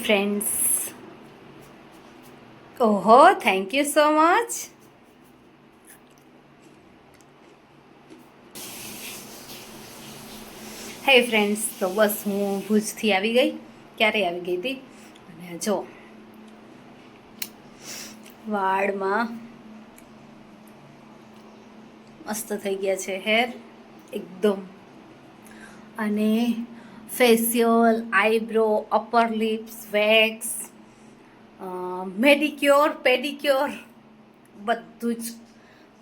friends. ઓહો, thank you so much. હે friends, તો બસ હું ભુજથી આવી ગઈ. ક્યારે આવી ગઈ હતી? અને જો વાળમાં મસ્ત થઈ ગયા છે હેર એકદમ. અને facial, eyebrow, upper lips, wax, manicure, pedicure બધું જ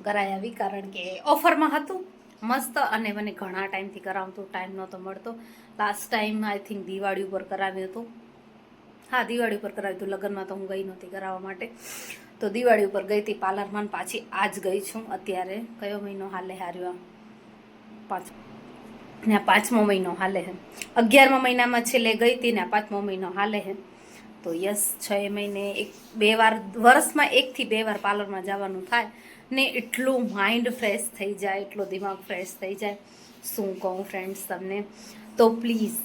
કરાવી આવી, કારણ કે ઓફરમાં હતું મસ્ત. અને મને ઘણા ટાઈમથી કરાવતું, ટાઈમ નહોતો મળતો. Last time I think Diwali ઉપર કરાવ્યું હતું. હા, દિવાળી ઉપર કરાવ્યું હતું. લગ્નમાં તો હું ગઈ નહોતી કરાવવા માટે, તો દિવાળી ઉપર ગઈ હતી પાર્લરમાં. પાછી આજ ગઈ છું. અત્યારે કયો મહિનો હાલે હાર્યો? પાંચમો મહિનો હાલે છે. 11મા મહિનામાં છેલ્લે ગઈ હતી ને 5મો મહિનો હાલે છે. તો યસ, 6 મહિને બે વાર, વર્ષમાં 1 થી 2 વાર પાર્લરમાં જવાનું થાય ને. એટલું માઇન્ડ ફ્રેશ થઈ જાય, એટલો દિમાગ ફ્રેશ થઈ જાય, શું કહું ફ્રેન્ડ્સ તમને. તો પ્લીઝ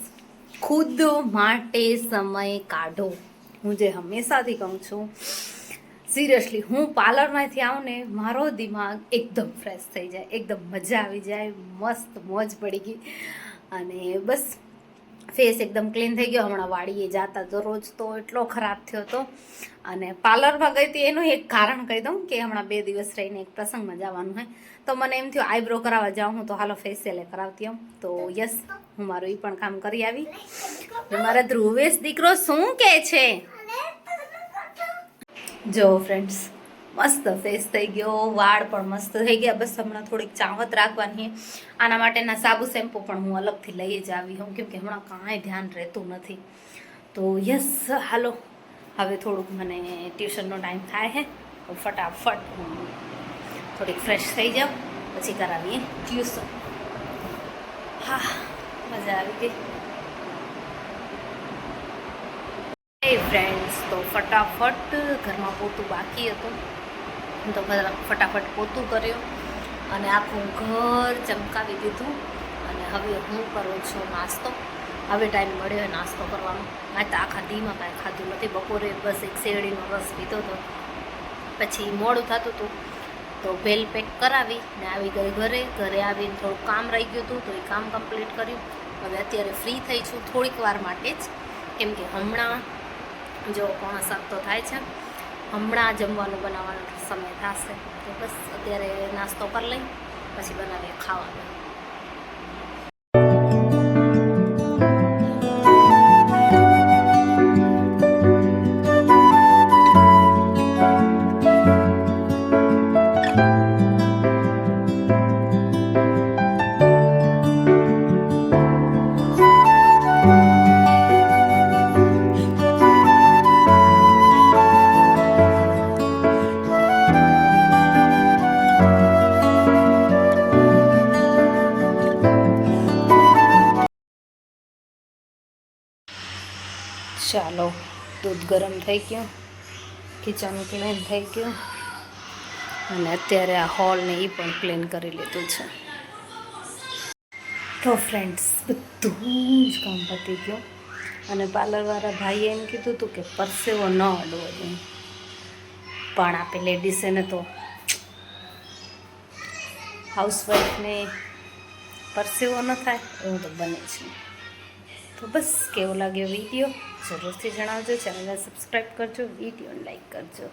ખુદ માટે સમય કાઢો. હું જે હંમેશાથી કહું છું, સિરિયસલી, હું પાર્લરમાંથી આવું ને મારો દિમાગ એકદમ ફ્રેશ થઈ જાય, એકદમ મજા આવી જાય, મસ્ત મોજ પડી ગઈ. અને બસ ફેસ એકદમ ક્લીન થઈ ગયો. હમણાં વાડીએ જાતા દરરોજ તો એટલો ખરાબ થયો હતો. અને પાર્લરમાં ગઈ હતી એનું એક કારણ કહી દઉં કે હમણાં 2 દિવસ રહીને એક પ્રસંગમાં જવાનું હોય, તો મને એમ થયું આઈબ્રો કરાવવા જાઉં હું, તો હાલો ફેશિયલે કરાવતી આવું. તો યસ, હું મારું એ પણ કામ કરી આવી. મારા ધ્રુવેશ દીકરો શું કહે છે? જો ફ્રેન્ડ્સ, મસ્ત ફેસ થઈ ગયો, વાળ પણ મસ્ત થઈ ગયા. બસ હમણાં થોડીક ચાહત રાખવાની. આના માટેના સાબુ શેમ્પૂ પણ હું અલગથી લઈ જ આવી હું, કેમ કે હમણાં કાંઈ ધ્યાન રહેતું નથી. તો યસ, હાલો, હવે થોડુંક મને ટ્યુશનનો ટાઈમ થાય છે, તો ફટાફટ હું થોડીક ફ્રેશ થઈ જાઉં, પછી કરાવીએ ટ્યુશન. હા, મજા આવી ગઈ. ફ્રેન્ડ્સ, તો ફટાફટ ઘરમાં પોતું બાકી હતું, તો ફટાફટ પોતું કર્યું અને આખું ઘર ચમકાવી દીધું. અને હવે હું કરું છું નાસ્તો. હવે ટાઈમ મળ્યો નાસ્તો કરવાનો. મેં તો આખા દીમાં કાંઈ ખાધું નથી. બપોરે બસ એક શેરડીનો રસ પીધો હતો, પછી મોડું થતું હતું, તો ભેલ પેક કરાવી ને આવી ગઈ ઘરે. ઘરે આવીને થોડું કામ રહી ગયું હતું, તો એ કામ કમ્પ્લીટ કર્યું. હવે અત્યારે ફ્રી થઈ છું થોડીક વાર માટે જ, કેમ કે હમણાં જો 6:45 તો થાય છે, હમણાં જમવાનું બનાવવાનો સમય થશે. તો બસ અત્યારે નાસ્તો કરી લઈ, પછી બનાવીએ ખાવાનું. ચાલો, દૂધ ગરમ થઈ ગયું, કિચન ક્લીન થઈ ગયું, અને અત્યારે આ હોલને એ પણ ક્લીન કરી લીધું છે. તો ફ્રેન્ડ્સ, બધું જ કામ પતી ગયું. અને પાર્લરવાળા ભાઈએ એમ કીધું હતું કે પરસેવો ન અડવો જોઈએ, પણ આપે લેડીઝને તો, હાઉસવાઈફને પરસેવો ન થાય એવું તો બને છે. તો બસ, કેવો લાગ્યો વિડીયો જરૂરથી જણાવજો. ચેનલને સબસ્ક્રાઈબ કરજો, વિડીયોને લાઈક કરજો.